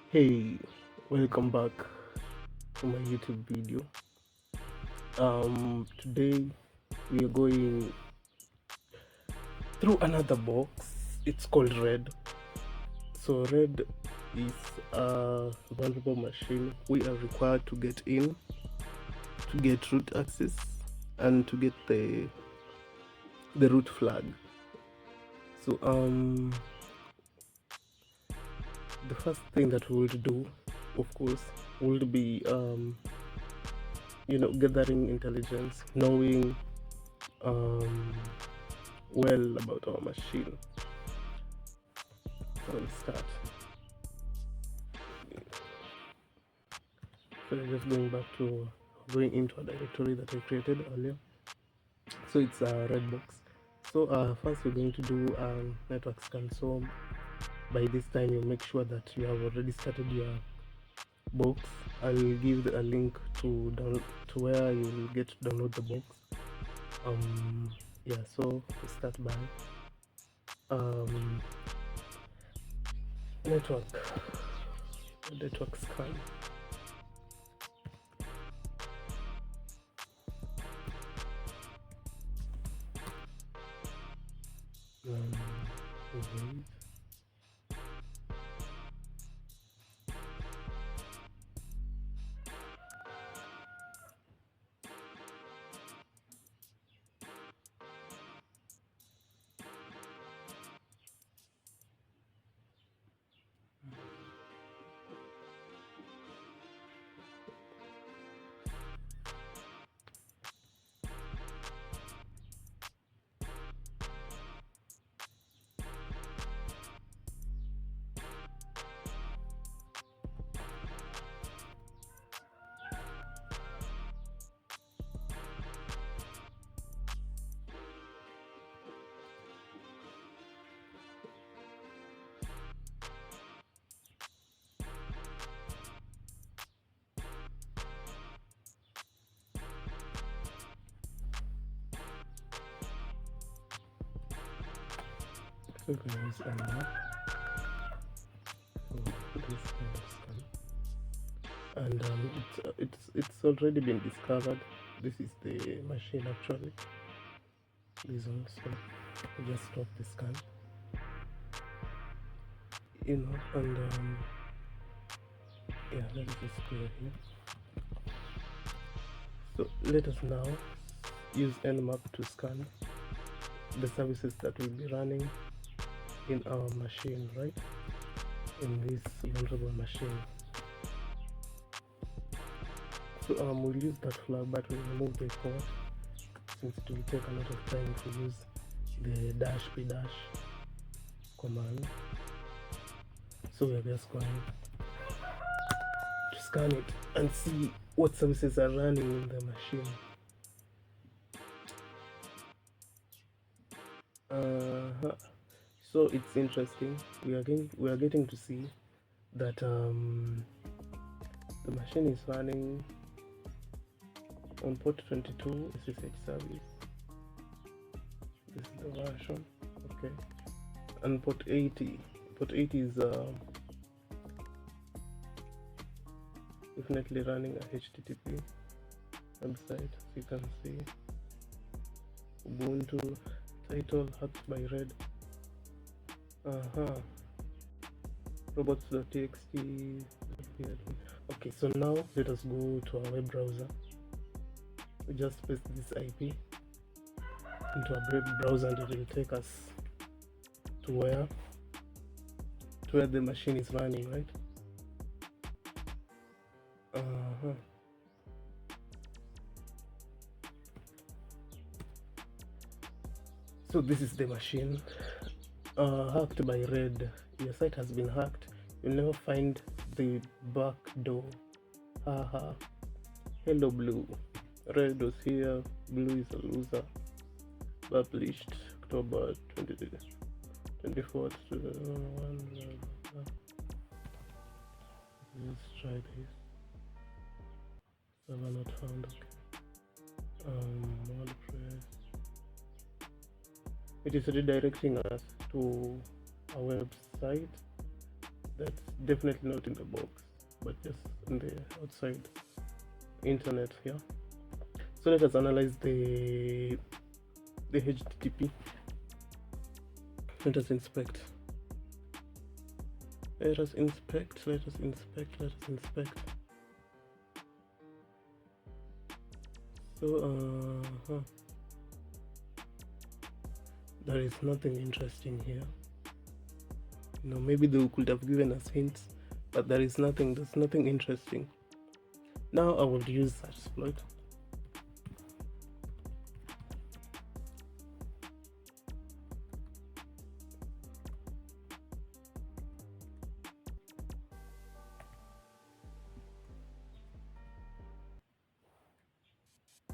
Hey, welcome back to my YouTube video. Today we are going through another box. It's called RED. So RED is a vulnerable machine we are required to get in, to get root access, and to get the root flag. So the first thing that we will do, of course, will be gathering intelligence, knowing well about our machine. So let's start. So just going into a directory that I created earlier. So it's a red box. So first we're going to do a network scan. So by this time you make sure that you have already started your box. I'll give a link to download to where you'll get to download the box. So we start by network scan. So we can use Nmap for this kind of scan, and it's already been discovered. This is the machine actually. This also we just stop the scan, and let us just clear here. So let us now use Nmap to scan the services that will be running in our machine, right? In this vulnerable machine. So we'll use that flag, but we'll remove the port since it will take a lot of time if we use the -p command. So we're just going to scan it and see what services are running in the machine. So it's interesting. We are getting to see that the machine is running on port 22 SSH service. This is the version, okay. And port 80 is definitely running a HTTP website. So you can see Ubuntu, title hacked by RED. Robots.txt. Okay, so now let us go to our web browser. We just paste this IP into a web browser and it will take us to where the machine is running, right? So this is the machine hacked by RED. Your site has been hacked. You'll never find the backdoor. Hello Blue. RED was here. Blue is a loser. Published October 24th to the 1. Let's try this. Server not found. Okay. WordPress. It is redirecting us to a website That's definitely not in the box, but just in the outside internet. Yeah. So let us analyze the HTTP. Let us inspect. Let us inspect. So there is nothing interesting here. Maybe they could have given us hints, but there's nothing interesting. Now I will use such exploit.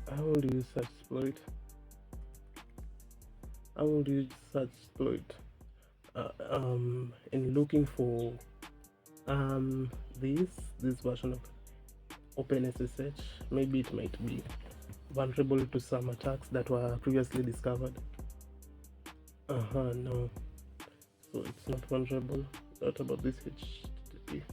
I will use such exploit in looking for this version of OpenSSH. Maybe it might be vulnerable to some attacks that were previously discovered. No, so it's not vulnerable. What about this HTTP?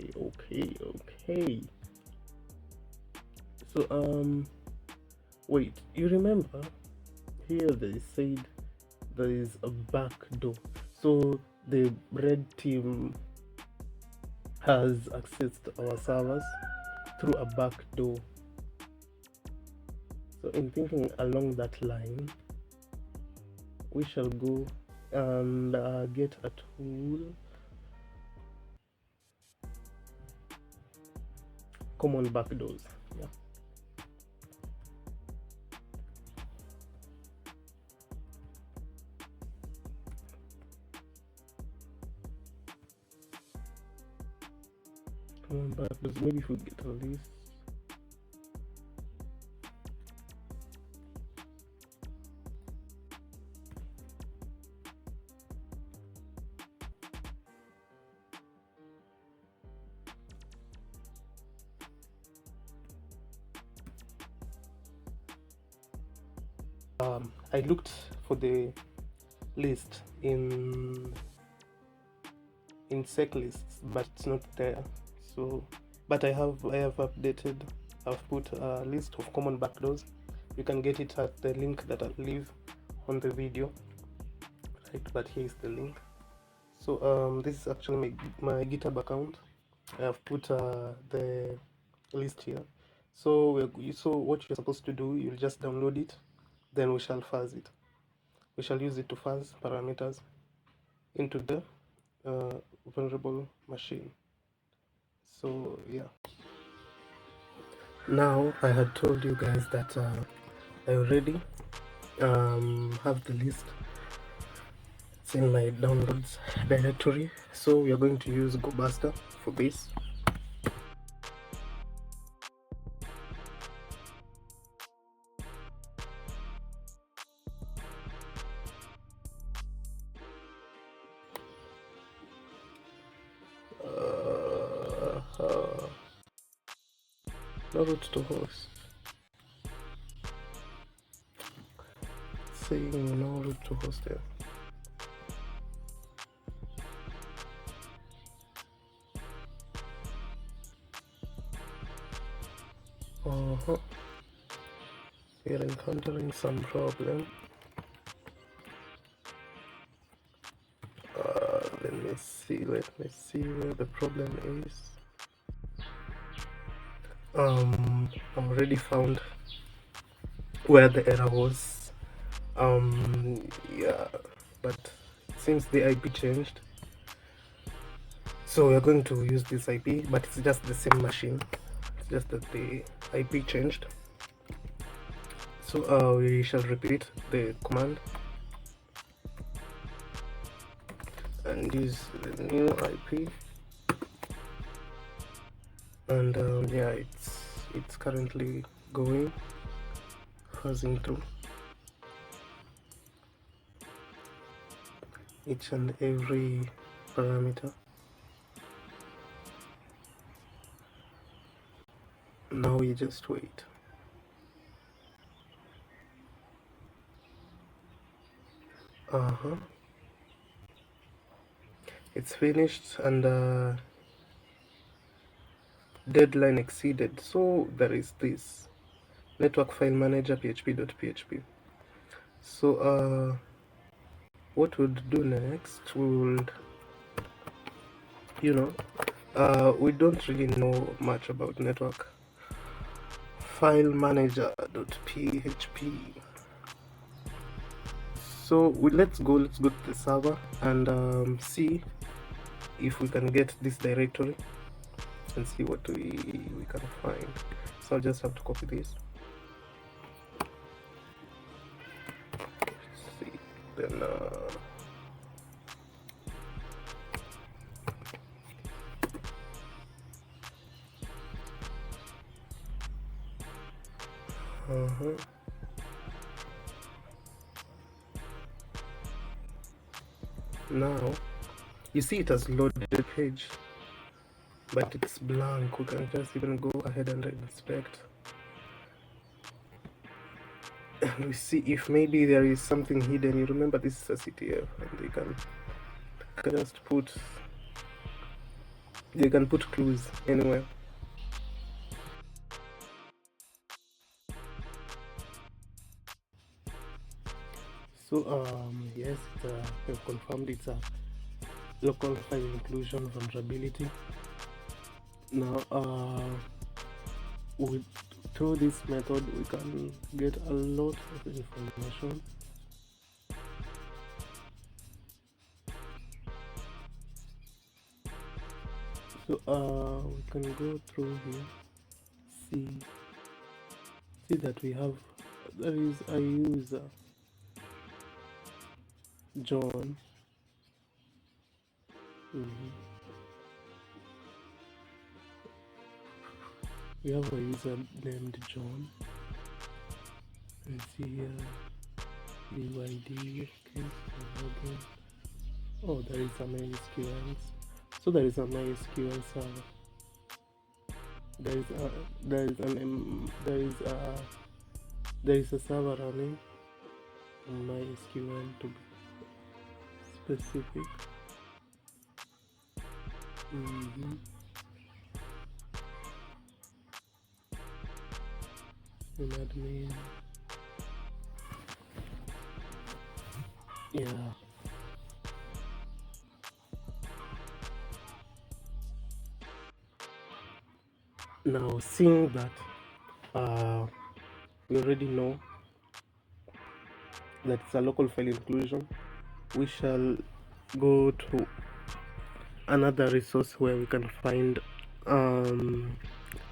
Okay. So wait, you remember here they said there is a backdoor, so the red team has accessed our servers through a backdoor. So in thinking along that line, we shall go and get a tool, CommonBackdoors. Yeah. CommonBackdoors. Maybe if we get a list. I looked for the list in sec lists, but it's not there. So, but I have updated. I've put a list of common backdoors. You can get it at the link that I'll leave on the video. Right, but here is the link. So this is actually my GitHub account. I have put the list here. So what you're supposed to do, you'll just download it, then we shall fuzz it. We shall use it to fuzz parameters into the vulnerable machine. So yeah. Now I had told you guys that I already have the list. It's in my downloads directory. So we are going to use GoBuster for this. No route to host. Saying no route to host there. We are encountering some problem. Let me see where the problem is. I've already found where the error was. Yeah, but it seems the IP changed. So we're going to use this IP, but it's just the same machine. It's just that the IP changed. So we shall repeat the command and use the new IP. And yeah, it's currently going, fuzzing through each and every parameter. Now we just wait. It's finished, and deadline exceeded. So there is this network file manager php.php. So what we'll do next, we will, we don't really know much about network file manager.php. So let's go to the server and see if we can get this directory and see what we can find. So I'll just have to copy this. Let's see, then now you see it has loaded the page, but it's blank. We can just even go ahead and inspect and we see if maybe there is something hidden. You remember this is a CTF, and they can just put clues anywhere. So yes, we've confirmed it's a local file inclusion vulnerability. Now through this method we can get a lot of information. So we can go through here, see that we have, there is a user John. We have a user named John. Let's see here, BYD. Okay, login. Oh, there is a MySQL. So there is a MySQL server. There is a server running on MySQL, to be specific. Admin. Yeah. Now, seeing that we already know that it's a local file inclusion, we shall go to another resource where we can find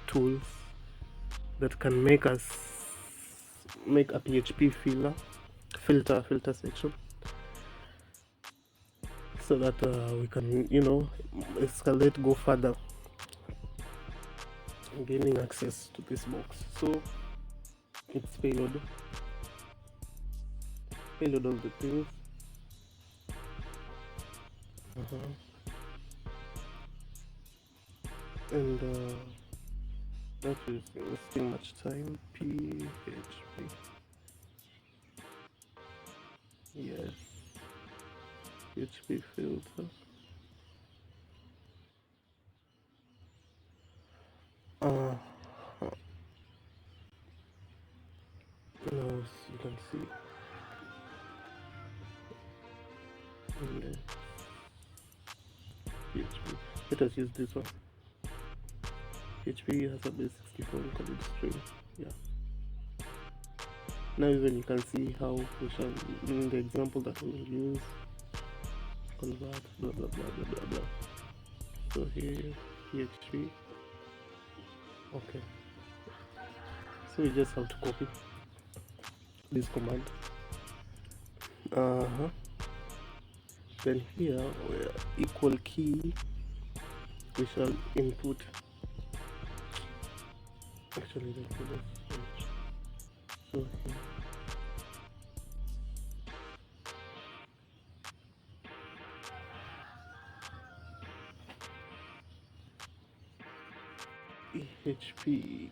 tools that can make a PHP filter section, so that we can, escalate, go further, gaining access to this box. So it's payload all the things. And that is wasting much time. PHP. Yes. PHP filter. Now you can see. PHP. Let us use this one. PHP has a base 64 encoded string. Yeah. Now even you can see how we shall, in the example that we will use, convert, blah blah blah blah blah blah. So here, PHP. Okay. So we just have to copy this command. Then here, where equal key, we shall input. Actually, let's do this. So here, PHP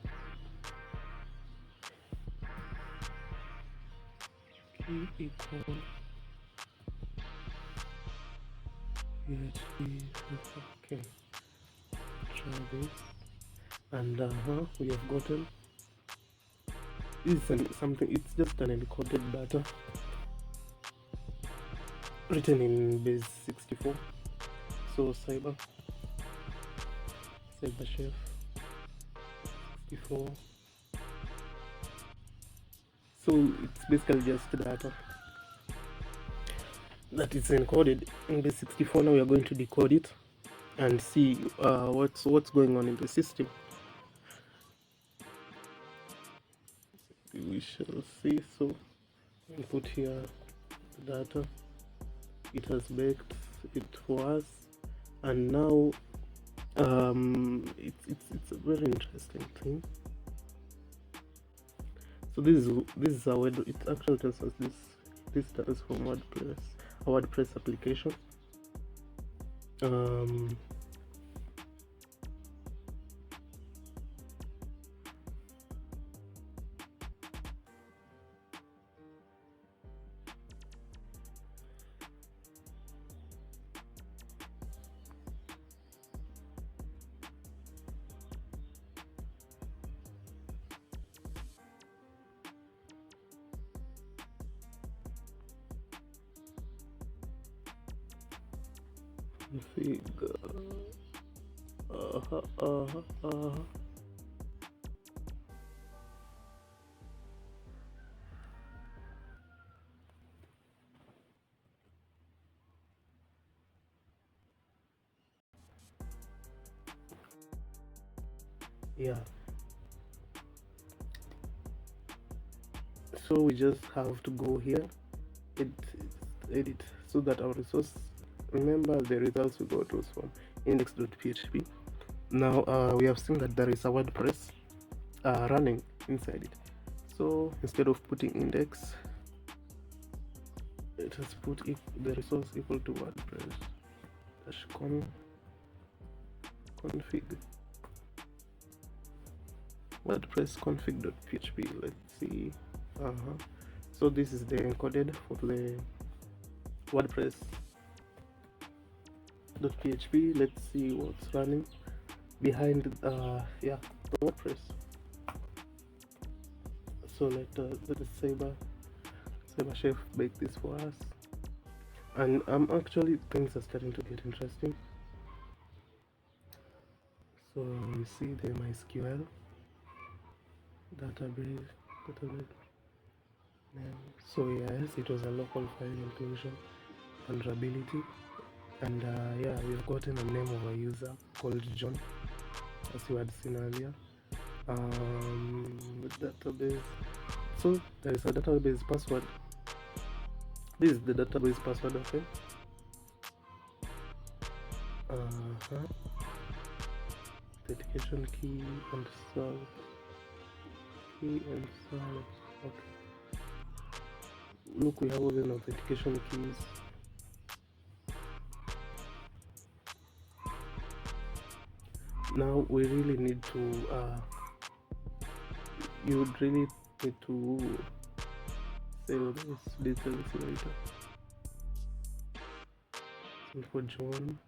equal PHP. Okay, try this, and we have gotten this is something. It's just an encoded data written in base 64. So CyberChef 64. So it's basically just data that is encoded in base 64. Now we are going to decode it and see what's going on in the system. We shall see. So input here data. It has baked it for us, and now it's a very interesting thing. So this is our it actually tells us this data is from WordPress, a WordPress application. Config. Yeah. So we just have to go here, edit, so that our resource. Remember the results we got was from index.php. Now we have seen that there is a WordPress running inside it. So instead of putting index, it has put the resource equal to WordPress config WordPress config.php. Let's see. So this is the encoded for the WordPress.php. Let's see what's running behind the WordPress. So let the CyberChef bake this for us, and actually things are starting to get interesting. So we see the MySQL database name. So yes, it was a local file inclusion vulnerability, and we've gotten a name of a user called John, as you had seen earlier. The database. So there is a database password. This is the database password, okay? Authentication key and salt. Okay. Look, we have all the authentication keys. Now we really need to you would really need to save those details later. So for John,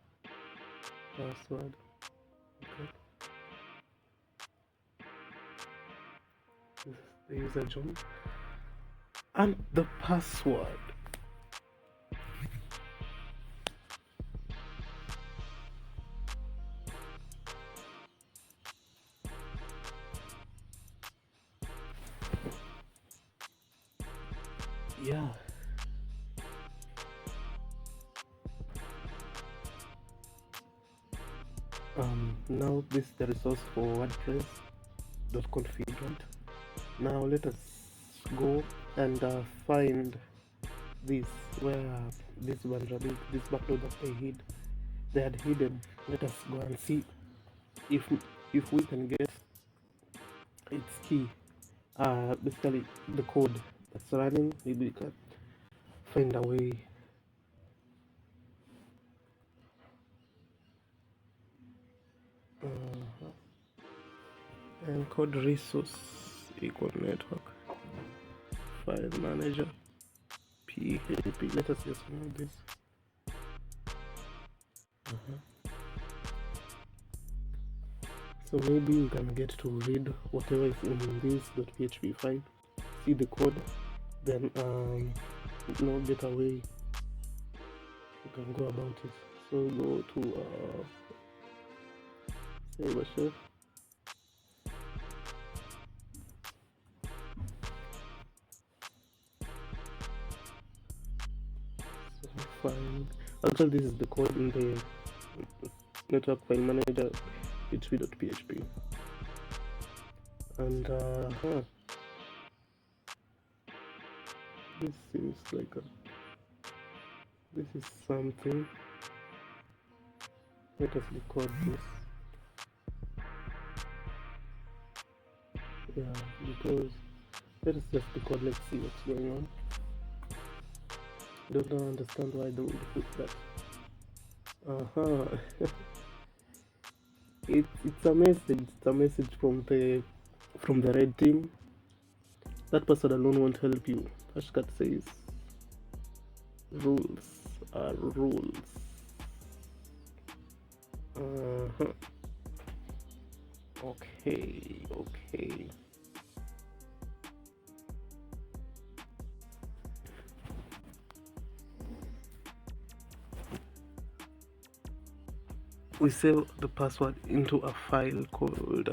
password. Okay. This is the user John. And the password. Yeah. Now this is the resource for WordPress.config, right? Now let us go and find this, where this vulnerability, this backdoor that they had hidden. Let us go and see if we can get its key. Basically the code that's running. Maybe we can find a way. Encode resource equal network file manager. PHP. Let us just remove this. So maybe we can get to read whatever is in this .php file, see the code, then get away. You can go about it. So go to CyberChef. File. Actually, this is the code in the network file manager php.php, and this seems like this is something. Let us decode this. Yeah, because let us just decode. Let's see what's going on. Don't understand why they would put that. It's a message. It's a message from the RED team. That password alone won't help you. Hashcat says rules are rules. Okay. We save the password into a file called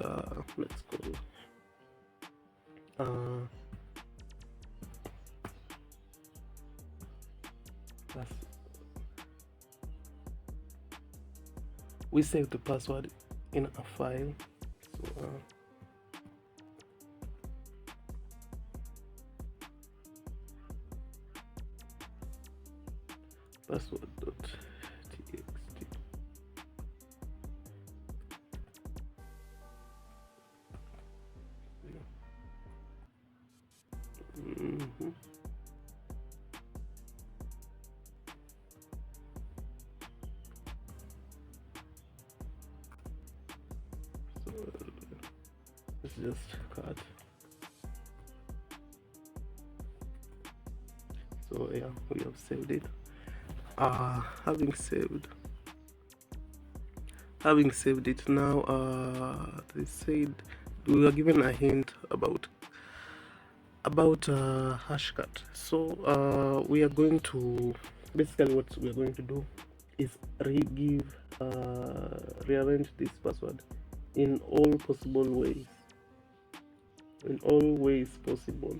let's call we save the password in a file. So password.txt. Let's just cut. So yeah, we have saved it. Having saved it now, they said we were given a hint about Hashcat. So we are going to basically what we are going to do is rearrange this password in all possible ways. In all ways possible.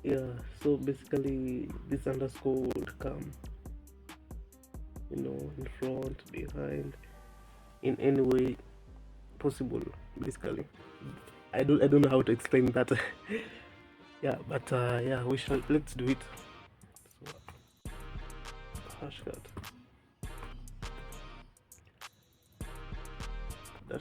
Yeah, so basically this underscore would come in front, behind, in any way possible. Basically, I don't know how to explain that. Yeah, but yeah, let's do it. So, Hashcat --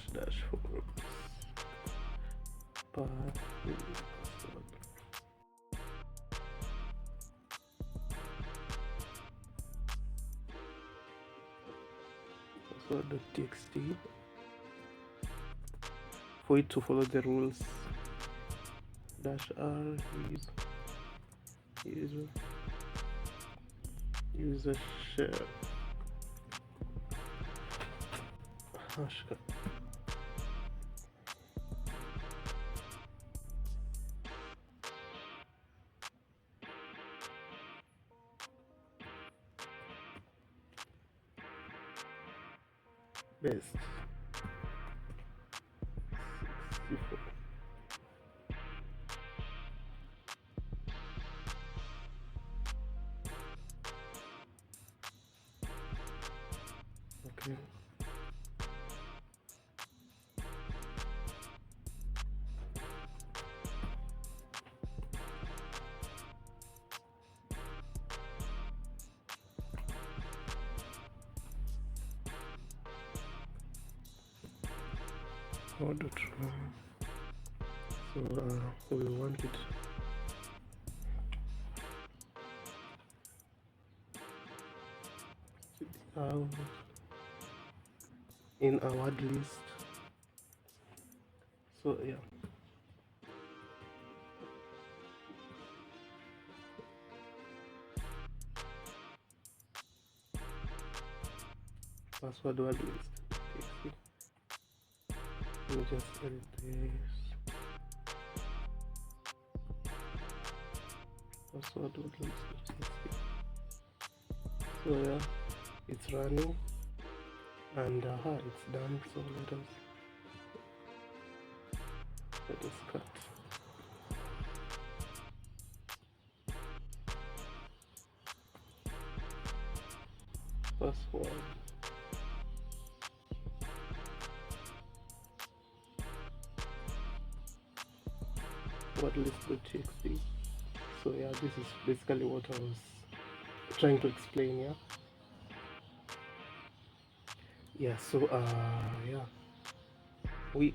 password.txt for it to follow the rules. -r is user share Hashcat. Best 64. Okay. So we want it to be out in a word list. So yeah, password word list. Let me just edit this. Password word list. So yeah, it's running and it's done. So let us cut. Password. Word list.txt. So yeah, this is basically what I was trying to explain. Yeah. So yeah, we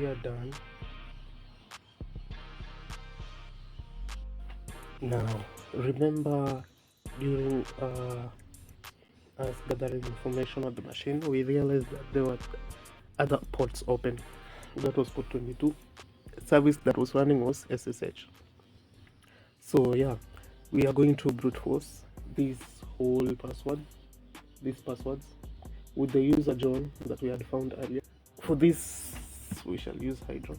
are done now. Remember, during us gathering information on the machine, we realized that there were other ports open. That was port 22. The service that was running was SSH. So yeah, we are going to brute force this whole these passwords with the user John that we had found earlier. For this, we shall use Hydra.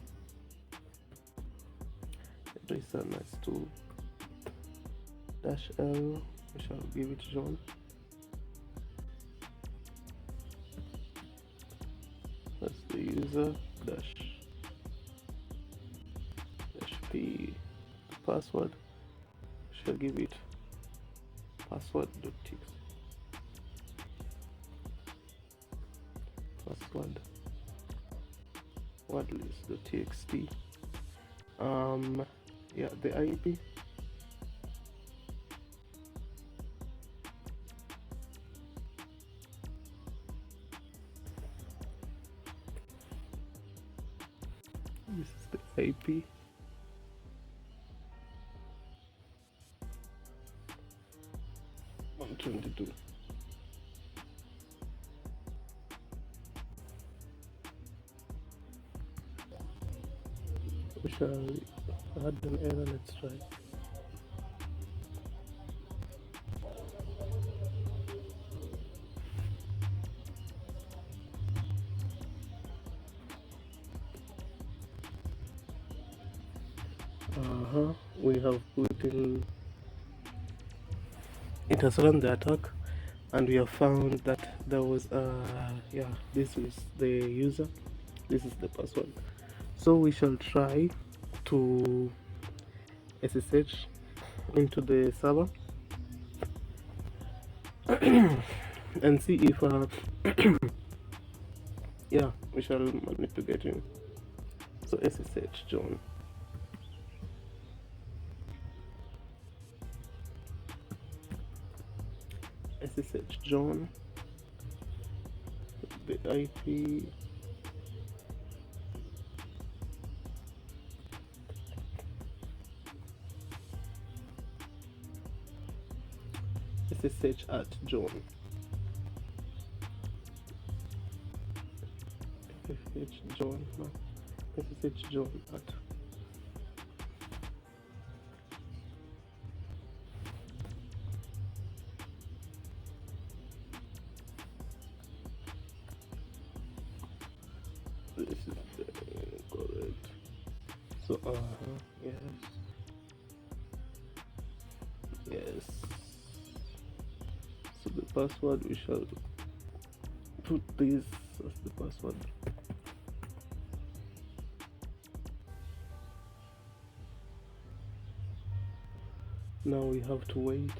Hydra is a nice tool. -L, we shall give it John. That's the user -p. The password, we shall give it password.txt. Password word list.txt. Yeah, the IP. This is the IP. (122). We shall add an error. Let's try. We have put in. It has run the attack, and we have found that there was this is the user, this is the password. So we shall try to SSH into the server and see if yeah, we shall manage to get in. So SSH John. SSH John. The IP. SSH at John. SSH John. No. SSH John at. This is the correct. So yes. So the password, we shall put this as the password. Now we have to wait.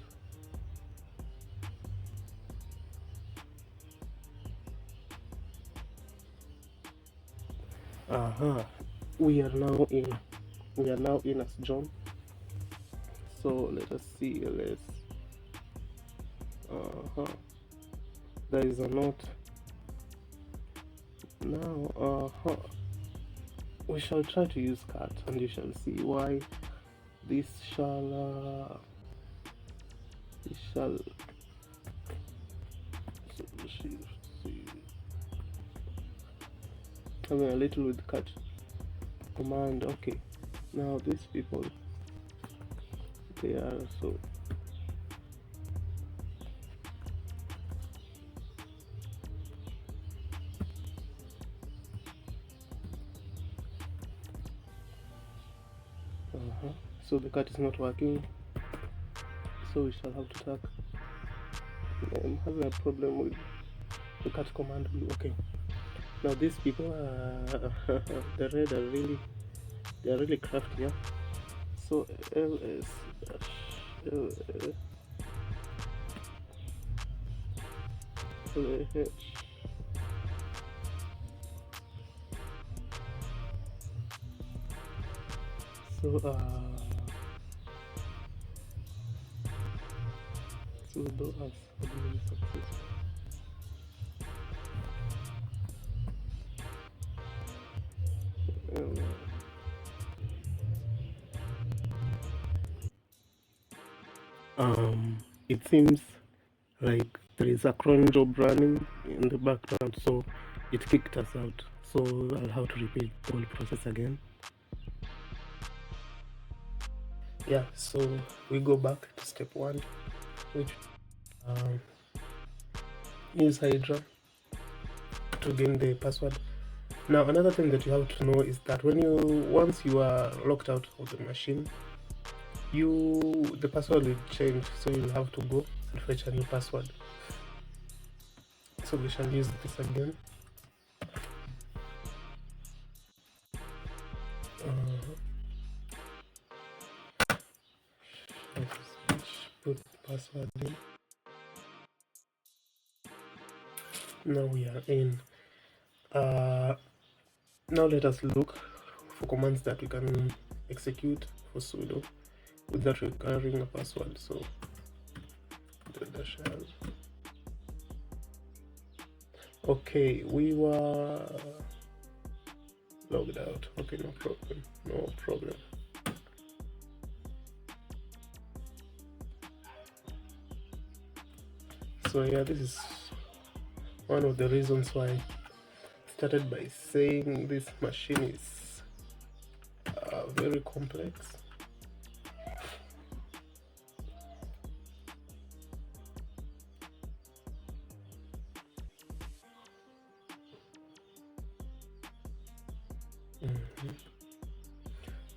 We are now in as John. So let us see. There is a note now. We shall try to use cat, and you shall see why this shall having a little with cat command. Okay, now these people, they are so So the cat is not working, so we shall have to tag. I'm having a problem with the cat command. Okay, now these people the red are really crafty, yeah. So ls lh so sudo as admin successful. It seems like there is a cron job running in the background, so it kicked us out. So I'll have to repeat the whole process again. Yeah, so we go back to step 1, which use Hydra to gain the password. Now another thing that you have to know is that once you are locked out of the machine, the password will change, so you'll have to go and fetch a new password. So we shall use this again. Put password in. Now we are in. Now let us look for commands that we can execute for sudo without requiring a password. So the shell. Okay, we were logged out. Okay, no problem. So yeah, this is one of the reasons why I started by saying this machine is very complex.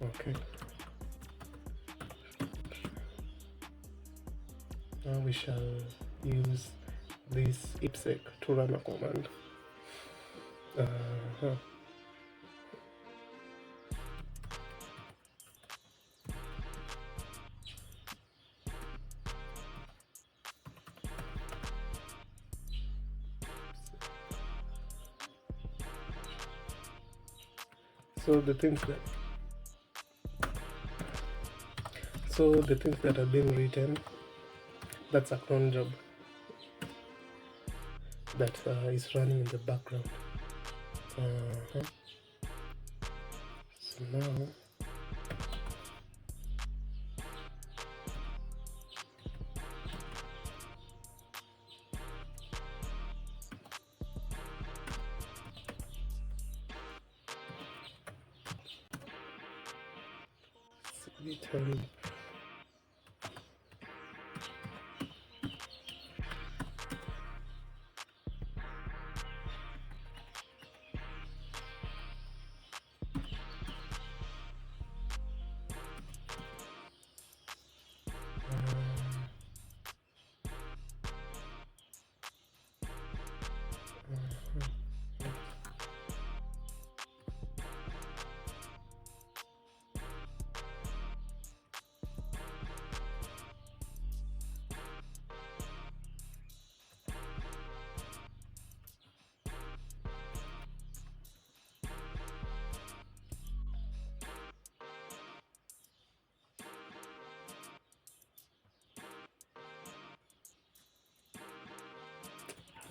Okay. Now we shall use this ipsec to run a command. So the things that are being written, that's a cron job that is running in the background. So now return.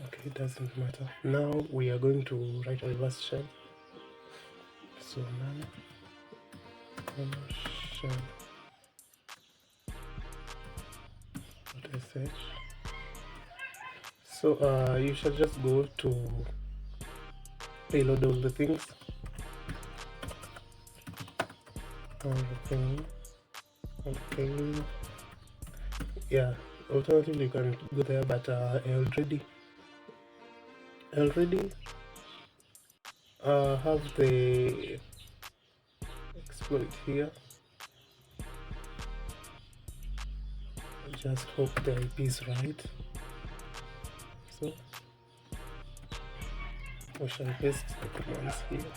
Okay, it doesn't matter. Now we are going to write a reverse shell. So now shell .sh. So you shall just go to payload all the things. Okay. Yeah, alternatively you can go there, but I already have the exploit here. just hope the IP is right. So we shall paste the commands here.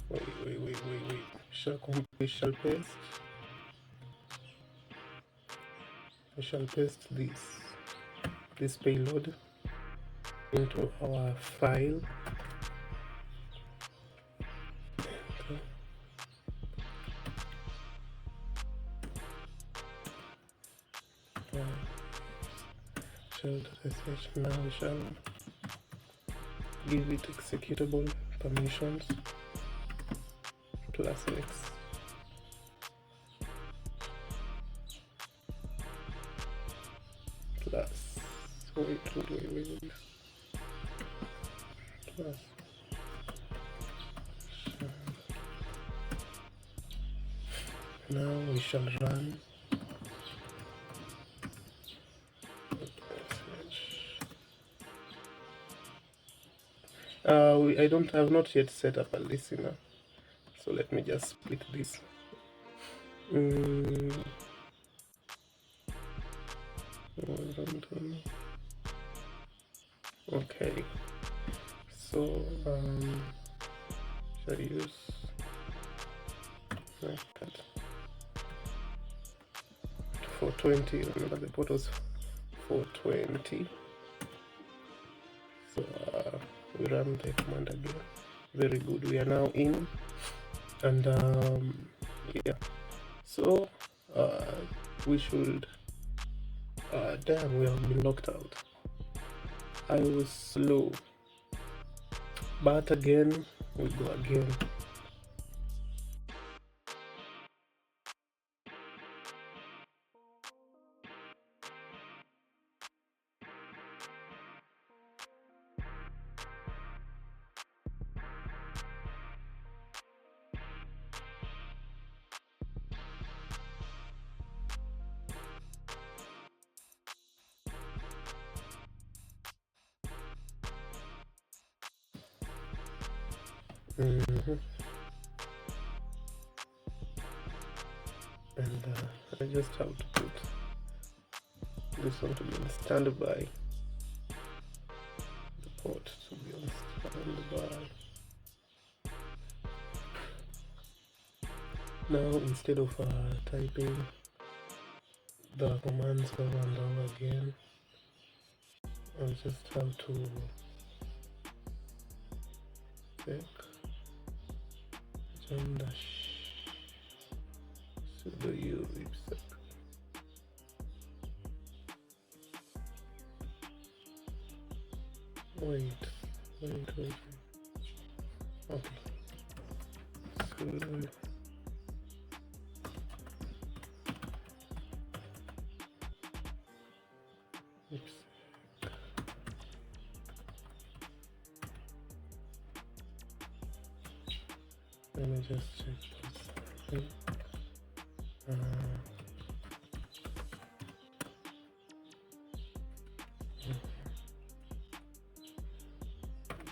Wait. We shall paste this payload into our file. Okay. Shell.sh. Now we shall give it executable permissions plus x. Plus wait. Plus now we shall run I've not yet set up a listener, so let me just split this. Okay, so shall I use cut 420? Remember the port was 420. So we run the command again. Very good, we are now in, and yeah, so we should damn, we have been locked out. I was slow, but again we go again. And I just have to put this one to be on standby, the port to be on standby. Now instead of typing the commands over and over again, I'll just have to check dash sudo u ipsec. Wait. Okay. Sudo ipsec. Let me just check this.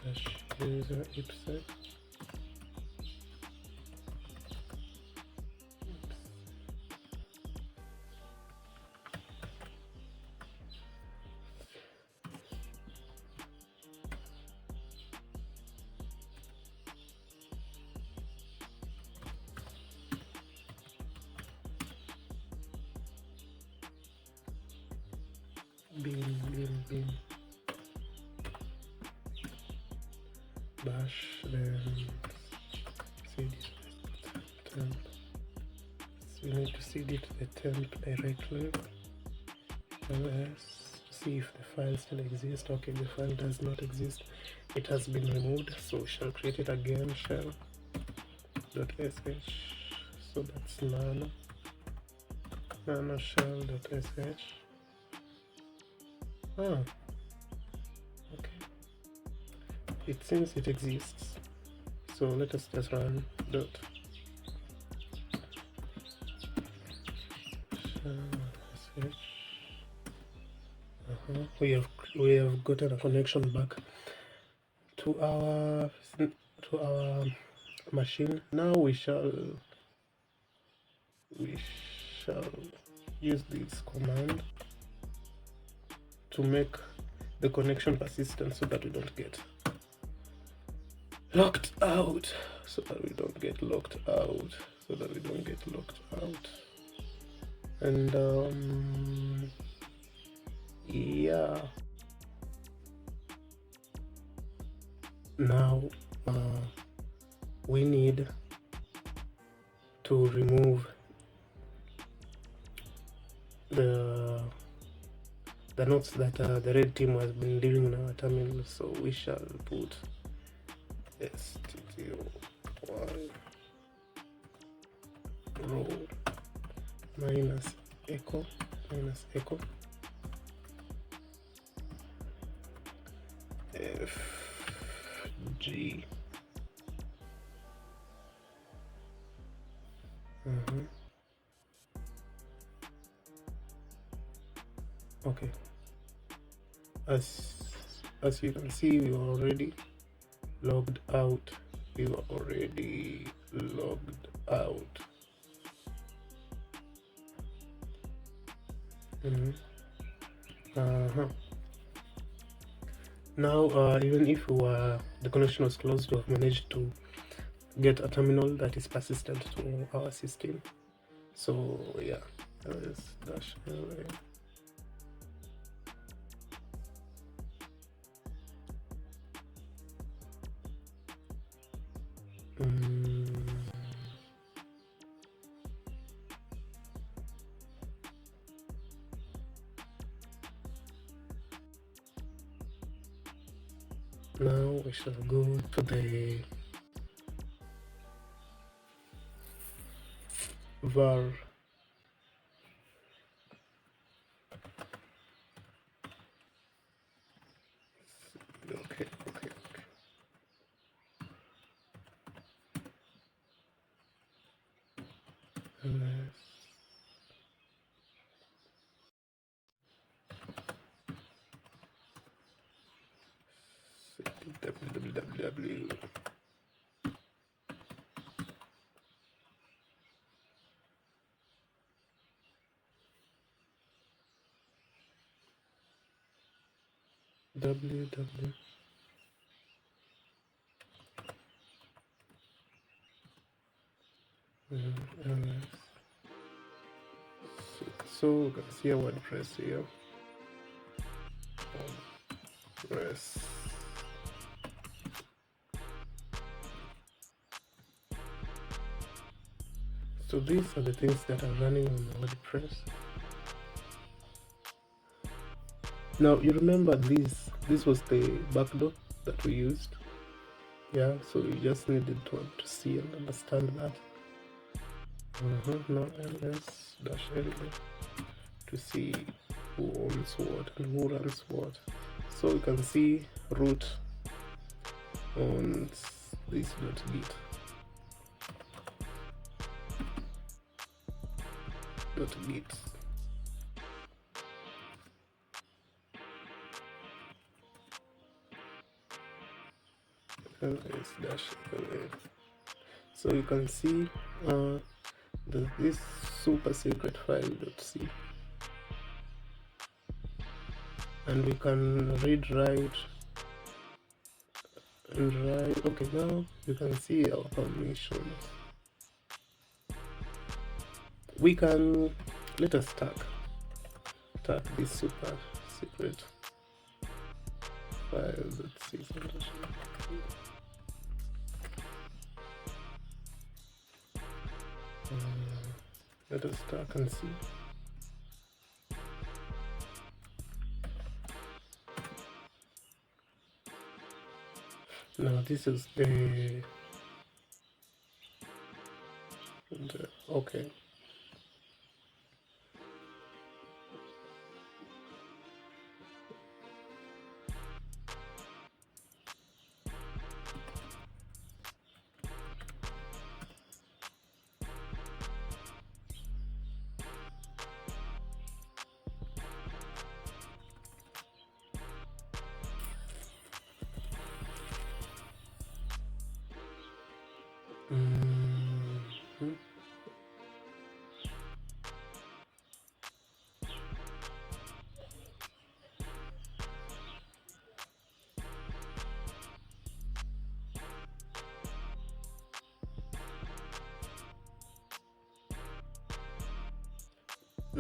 Dash user ipsec. Bin bash, then cd temp. So we need to cd to the temp directly, ls, see if the file still exists. Okay, the file does not exist, it has been removed, so we shall create it again. Shell.sh, so that's nano shell.sh. Okay, it seems it exists, so let us just run dot we have gotten a connection back to our machine. Now we shall use this command to make the connection persistent so that we don't get locked out, and yeah, now we need to remove the notes that the red team has been leaving in our terminal. So we shall put std1 row minus echo fg. Okay, as you can see, we were already logged out. Now even if the connection was closed, we have managed to get a terminal that is persistent to our system. So yeah, ls-la. Now we shall go to the var okay. www. www. So you can see a WordPress here. WordPress. So these are the things that are running on WordPress. Now you remember this was the backdoor that we used. Yeah, so you just needed to see and understand that. Now ls-la to see who owns what and who runs what. So you can see root owns this .git. ls-la. So you can see this super secret file.c, and we can read, write, and write. Okay, now you can see our permissions. We can let us tag this super secret file.c. Let us start and see. Now this is the okay.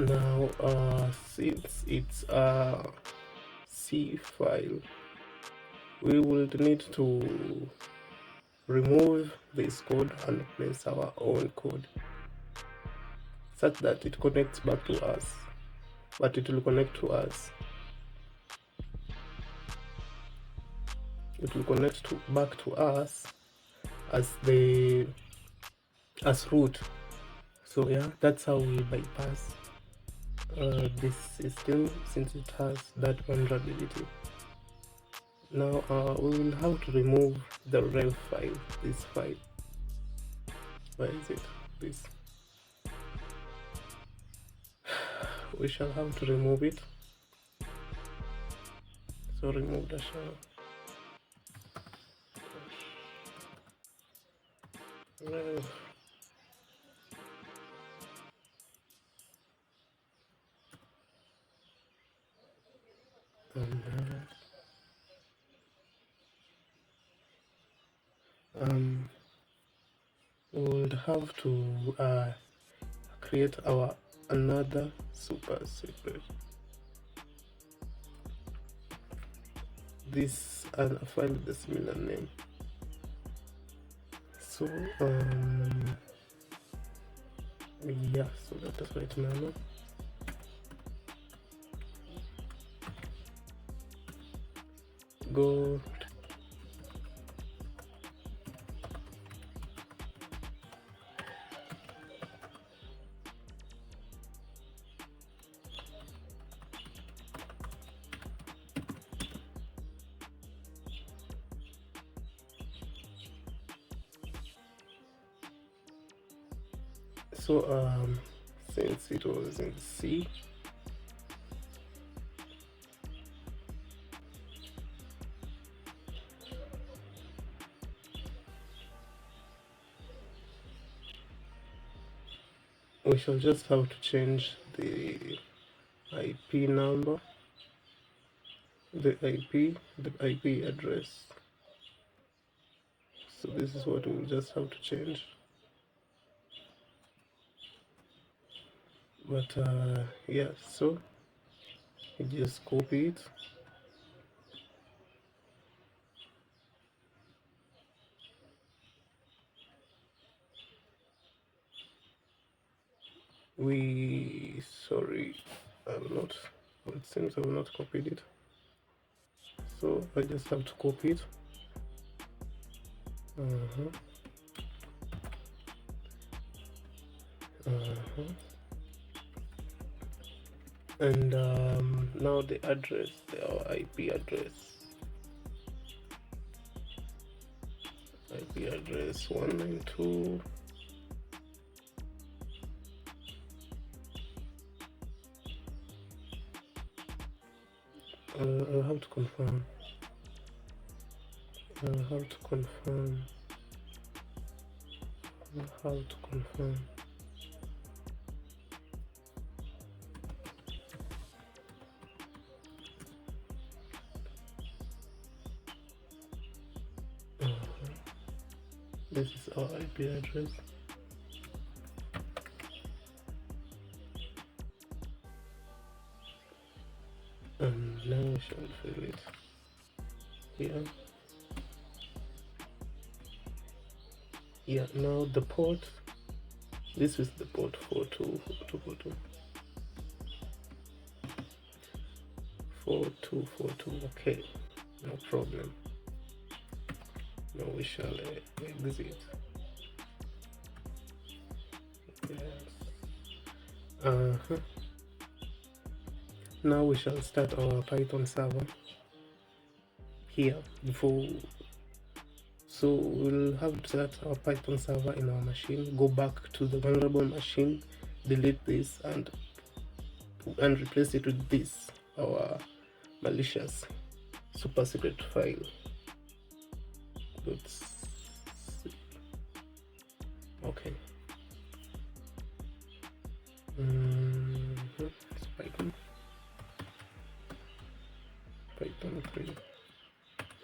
Now since it's a C file, we will need to remove this code and place our own code such that it connects back to us, but it will connect to us. It will connect back to us as root. So yeah, that's how we bypass this system since it has that vulnerability. Now we will have to remove the ref file, this file. Where is it? This. We shall have to remove it. So remove the shell. Ref. And we would have to create our another super secret. This and a file with a similar name. So yeah, so let us write manual. Go so since it was in C, we shall just have to change the IP number, the IP address. So this is what we'll just have to change. But yeah, so you just copy it. Sorry, I'm not, it seems I've not copied it. So I just have to copy it. And now the address, our IP address 192. I'll have to confirm. This is our IP address. And now we shall fill it here. Yeah, now the port. This is the port 4242. 4242. Okay, no problem. Now we shall exit. Yes. Now we shall start our Python server here before. So we'll have to start our Python server in our machine, go back to the vulnerable machine, delete this and replace it with this, our malicious super secret file. Let's see. Okay. It's Python 3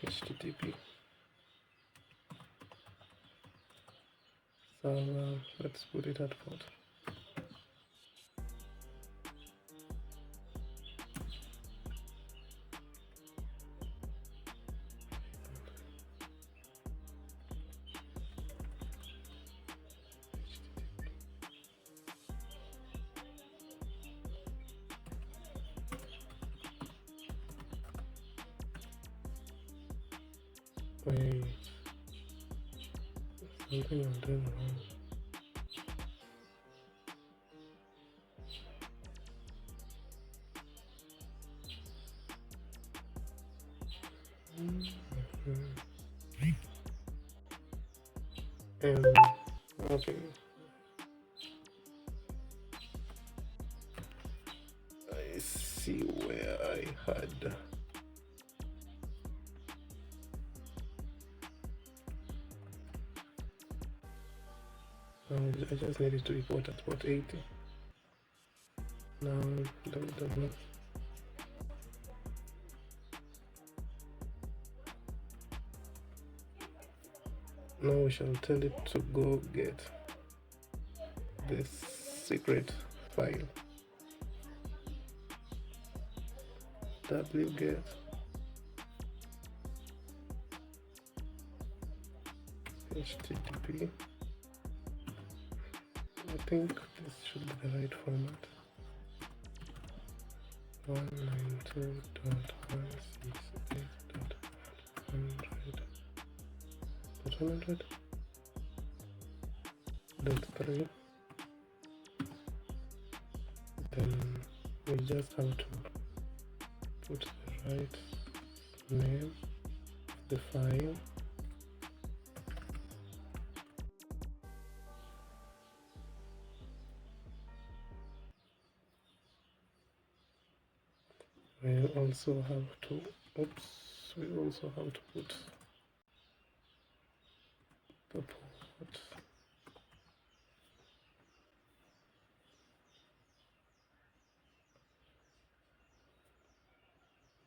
HTTP. So let's put it at port. Wait, something I'm doing wrong. Okay. I see where I had. I just needed to report at port 80. Now, www. Now we shall tell it to go get this secret file. wget http. I think this should be the right format. 192.168.100.3. Then we just have to put the right name of the file. We also have to put the port.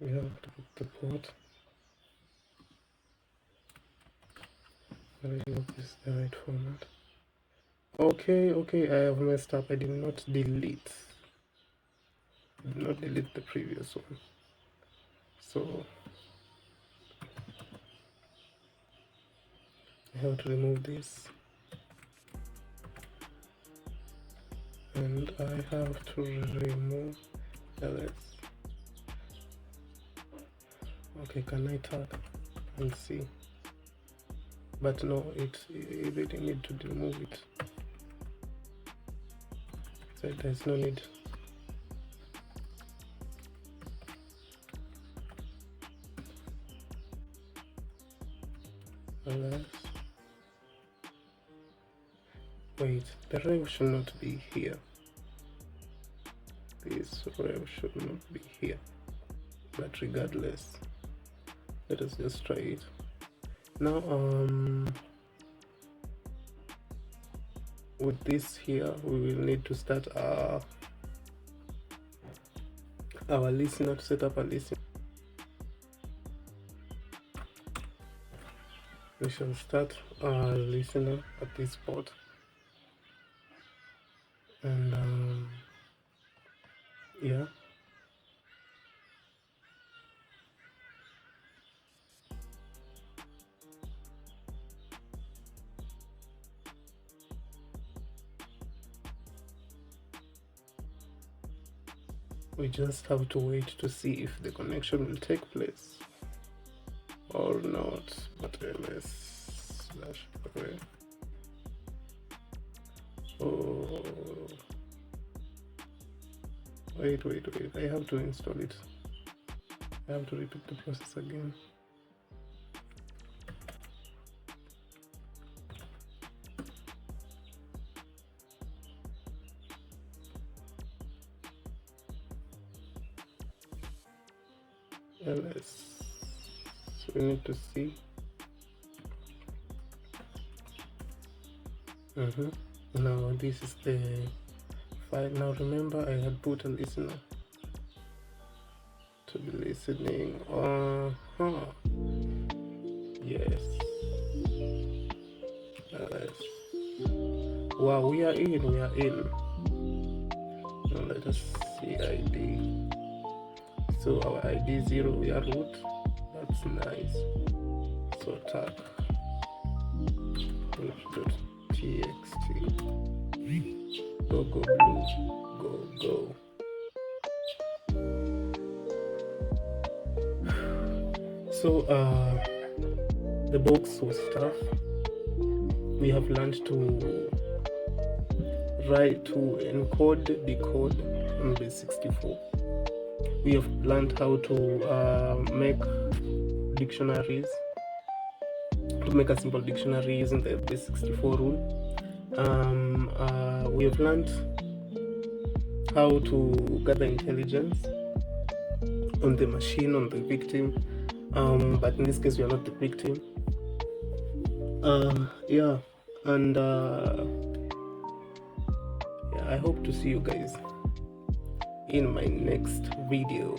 We have to put the port. I hope this is the right format. Okay, I have messed up. I did not delete the previous one. So I have to remove this. And I have to remove ls. Okay, can I tag and see? But no, you really need to remove it. So there's no need. Ls. Wait, the rev should not be here. This rev should not be here. But regardless, let us just try it. Now, with this here, we will need to start our listener, to set up a listener. We shall start our listener at this port. And yeah. We just have to wait to see if the connection will take place or not. But ls/array. Oh, wait, I have to install it. I have to repeat the process again. ls, so we need to see. Now this is the file. Now remember, I had put a listener to be listening. Yes. ls. Wow, we are in. Now let us see ID. So our ID 0, we are root. That's nice. So tag root.txt. Go blue. Go. So The box was tough. We have learned to encode, decode on base 64. We have learned how to make dictionaries, to make a simple dictionary using the base 64 rule. We have learned how to gather intelligence on the machine, on the victim, but in this case we are not the victim. I hope to see you guys in my next video.